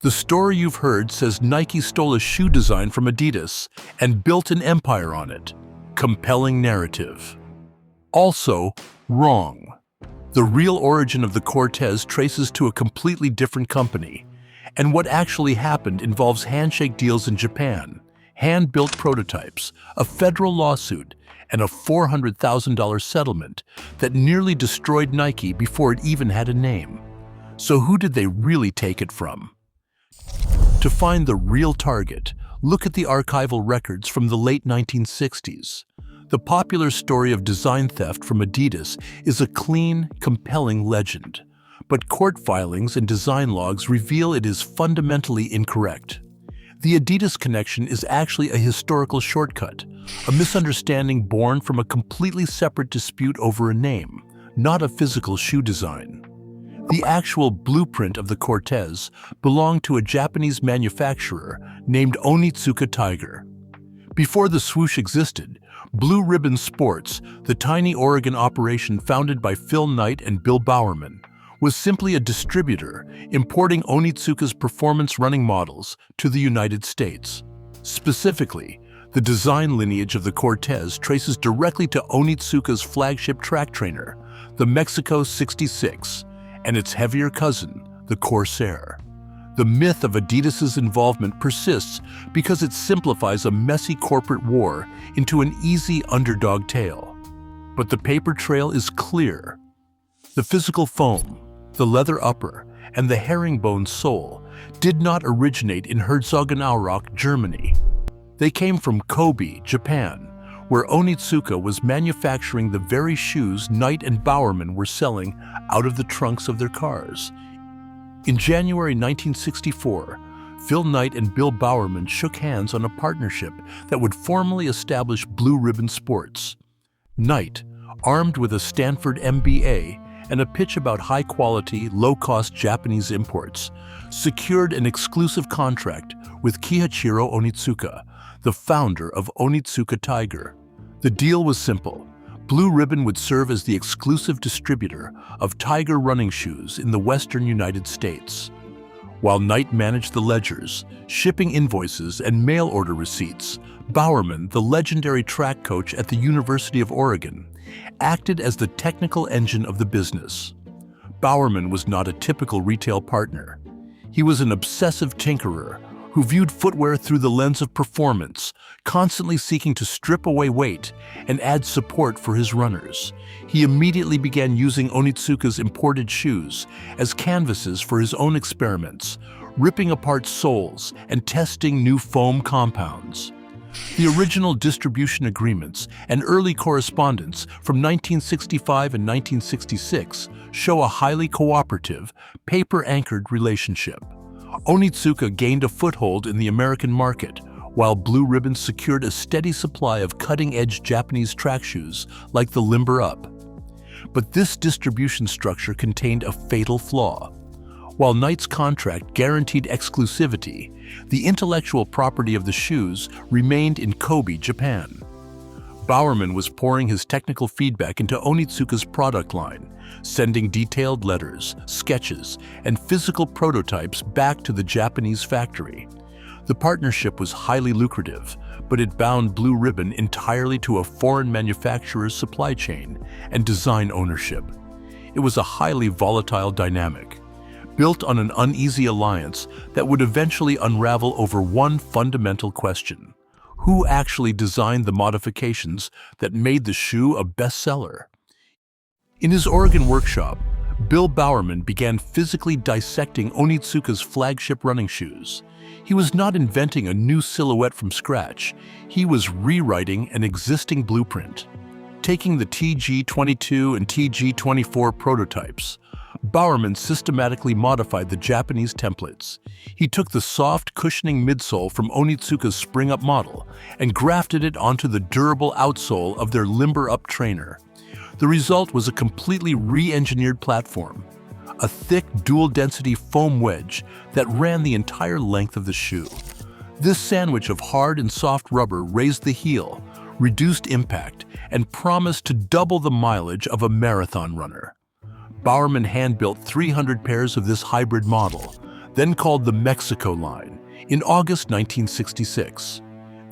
The story you've heard says Nike stole a shoe design from Adidas and built an empire on it. Compelling narrative. Also, wrong. The real origin of the Cortez traces to a completely different company, and what actually happened involves handshake deals in Japan, hand-built prototypes, a federal lawsuit, and a $400,000 settlement that nearly destroyed Nike before it even had a name. So who did they really take it from? To find the real target, look at the archival records from the late 1960s. The popular story of design theft from Adidas is a clean, compelling legend, but court filings and design logs reveal it is fundamentally incorrect. The Adidas connection is actually a historical shortcut, a misunderstanding born from a completely separate dispute over a name, not a physical shoe design. The actual blueprint of the Cortez belonged to a Japanese manufacturer named Onitsuka Tiger. Before the swoosh existed, Blue Ribbon Sports, the tiny Oregon operation founded by Phil Knight and Bill Bowerman, was simply a distributor importing Onitsuka's performance running models to the United States. Specifically, the design lineage of the Cortez traces directly to Onitsuka's flagship track trainer, the Mexico 66, and its heavier cousin, the Corsair. The myth of Adidas's involvement persists because it simplifies a messy corporate war into an easy underdog tale. But the paper trail is clear. The physical foam, the leather upper, and the herringbone sole did not originate in Herzogenaurach, Germany. They came from Kobe, Japan, where Onitsuka was manufacturing the very shoes Knight and Bowerman were selling out of the trunks of their cars. In January 1964, Phil Knight and Bill Bowerman shook hands on a partnership that would formally establish Blue Ribbon Sports. Knight, armed with a Stanford MBA and a pitch about high-quality, low-cost Japanese imports, secured an exclusive contract with Kiichiro Onitsuka, the founder of Onitsuka Tiger. The deal was simple. Blue Ribbon would serve as the exclusive distributor of Tiger running shoes in the western United States. While Knight managed the ledgers, shipping invoices, and mail order receipts, Bowerman, the legendary track coach at the University of Oregon, acted as the technical engine of the business. Bowerman was not a typical retail partner. He was an obsessive tinkerer who viewed footwear through the lens of performance, constantly seeking to strip away weight and add support for his runners. He immediately began using Onitsuka's imported shoes as canvases for his own experiments, ripping apart soles and testing new foam compounds. The original distribution agreements and early correspondence from 1965 and 1966 show a highly cooperative, paper-anchored relationship. Onitsuka gained a foothold in the American market, while Blue Ribbon secured a steady supply of cutting-edge Japanese track shoes like the Limber Up. But this distribution structure contained a fatal flaw. While Knight's contract guaranteed exclusivity, the intellectual property of the shoes remained in Kobe, Japan. Bowerman was pouring his technical feedback into Onitsuka's product line, sending detailed letters, sketches, and physical prototypes back to the Japanese factory. The partnership was highly lucrative, but it bound Blue Ribbon entirely to a foreign manufacturer's supply chain and design ownership. It was a highly volatile dynamic, built on an uneasy alliance that would eventually unravel over one fundamental question: who actually designed the modifications that made the shoe a bestseller? In his Oregon workshop, Bill Bowerman began physically dissecting Onitsuka's flagship running shoes. He was not inventing a new silhouette from scratch. He was rewriting an existing blueprint. Taking the TG22 and TG24 prototypes, Bowerman systematically modified the Japanese templates. He took the soft, cushioning midsole from Onitsuka's Spring Up model and grafted it onto the durable outsole of their Limber Up trainer. The result was a completely re-engineered platform, a thick, dual-density foam wedge that ran the entire length of the shoe. This sandwich of hard and soft rubber raised the heel, reduced impact, and promised to double the mileage of a marathon runner. Bowerman hand-built 300 pairs of this hybrid model, then called the Mexico line, in August 1966.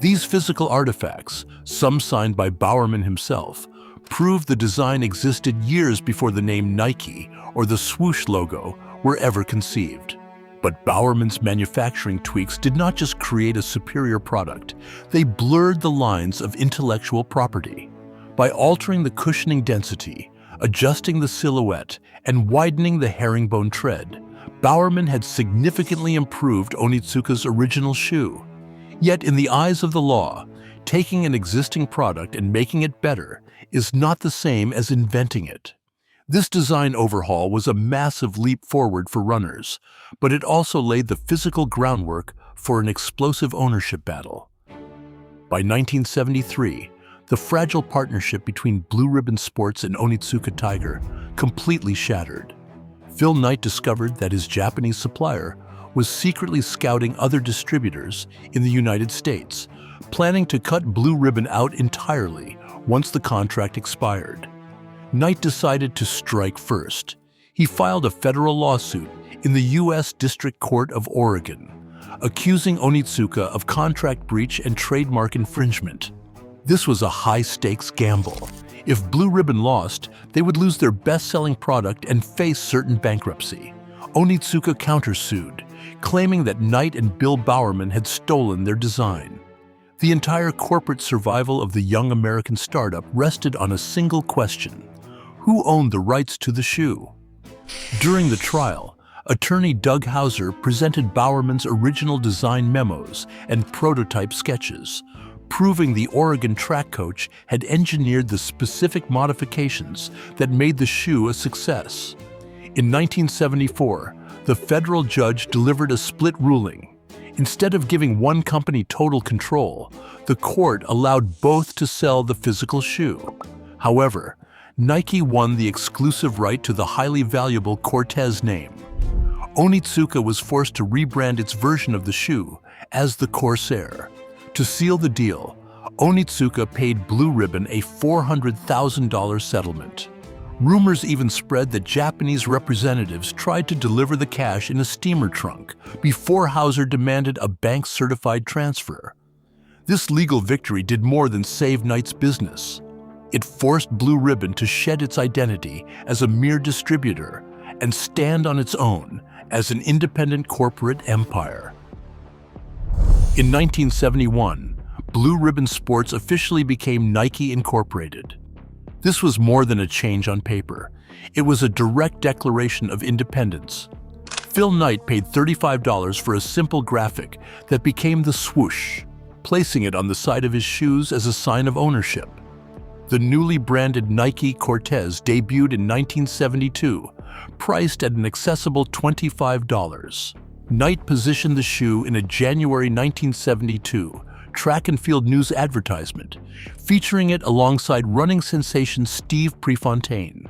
These physical artifacts, some signed by Bowerman himself, prove the design existed years before the name Nike or the swoosh logo were ever conceived. But Bowerman's manufacturing tweaks did not just create a superior product, they blurred the lines of intellectual property. By altering the cushioning density, adjusting the silhouette, and widening the herringbone tread, Bowerman had significantly improved Onitsuka's original shoe. Yet in the eyes of the law, taking an existing product and making it better is not the same as inventing it. This design overhaul was a massive leap forward for runners, but it also laid the physical groundwork for an explosive ownership battle. By 1973, the fragile partnership between Blue Ribbon Sports and Onitsuka Tiger completely shattered. Phil Knight discovered that his Japanese supplier was secretly scouting other distributors in the United States, planning to cut Blue Ribbon out entirely once the contract expired. Knight decided to strike first. He filed a federal lawsuit in the U.S. District Court of Oregon, accusing Onitsuka of contract breach and trademark infringement. This was a high-stakes gamble. If Blue Ribbon lost, they would lose their best-selling product and face certain bankruptcy. Onitsuka countersued, claiming that Knight and Bill Bowerman had stolen their design. The entire corporate survival of the young American startup rested on a single question: who owned the rights to the shoe? During the trial, attorney Doug Hauser presented Bowerman's original design memos and prototype sketches, proving the Oregon track coach had engineered the specific modifications that made the shoe a success. In 1974, the federal judge delivered a split ruling. Instead of giving one company total control, the court allowed both to sell the physical shoe. However, Nike won the exclusive right to the highly valuable Cortez name. Onitsuka was forced to rebrand its version of the shoe as the Corsair. To seal the deal, Onitsuka paid Blue Ribbon a $400,000 settlement. Rumors even spread that Japanese representatives tried to deliver the cash in a steamer trunk before Hauser demanded a bank-certified transfer. This legal victory did more than save Knight's business. It forced Blue Ribbon to shed its identity as a mere distributor and stand on its own as an independent corporate empire. In 1971, Blue Ribbon Sports officially became Nike Incorporated. This was more than a change on paper. It was a direct declaration of independence. Phil Knight paid $35 for a simple graphic that became the swoosh, placing it on the side of his shoes as a sign of ownership. The newly branded Nike Cortez debuted in 1972, priced at an accessible $25. Knight positioned the shoe in a January 1972 track and field news advertisement, featuring it alongside running sensation Steve Prefontaine.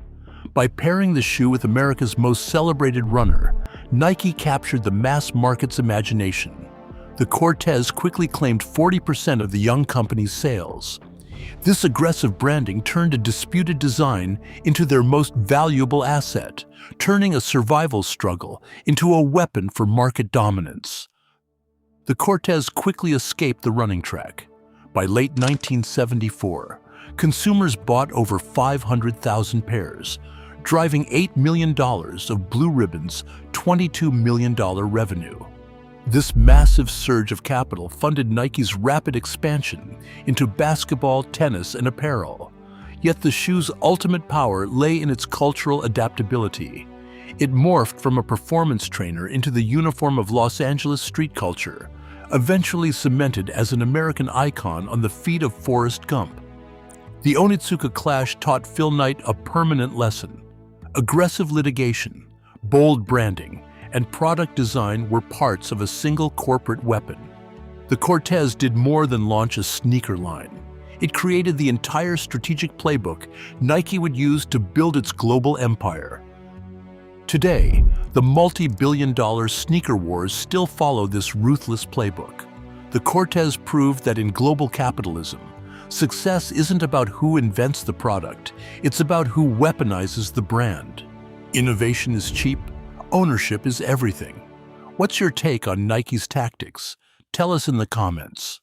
By pairing the shoe with America's most celebrated runner, Nike captured the mass market's imagination. The Cortez quickly claimed 40% of the young company's sales. This aggressive branding turned a disputed design into their most valuable asset, turning a survival struggle into a weapon for market dominance. The Cortez quickly escaped the running track. By late 1974, consumers bought over 500,000 pairs, driving $8 million of Blue Ribbon's $22 million revenue. This massive surge of capital funded Nike's rapid expansion into basketball, tennis, and apparel. Yet the shoe's ultimate power lay in its cultural adaptability. It morphed from a performance trainer into the uniform of Los Angeles street culture, eventually cemented as an American icon on the feet of Forrest Gump. The Onitsuka clash taught Phil Knight a permanent lesson. Aggressive litigation, bold branding, and product design were parts of a single corporate weapon. The Cortez did more than launch a sneaker line. It created the entire strategic playbook Nike would use to build its global empire. Today, the multi-billion-dollar sneaker wars still follow this ruthless playbook. The Cortez proved that in global capitalism, success isn't about who invents the product, it's about who weaponizes the brand. Innovation is cheap, ownership is everything. What's your take on Nike's tactics? Tell us in the comments.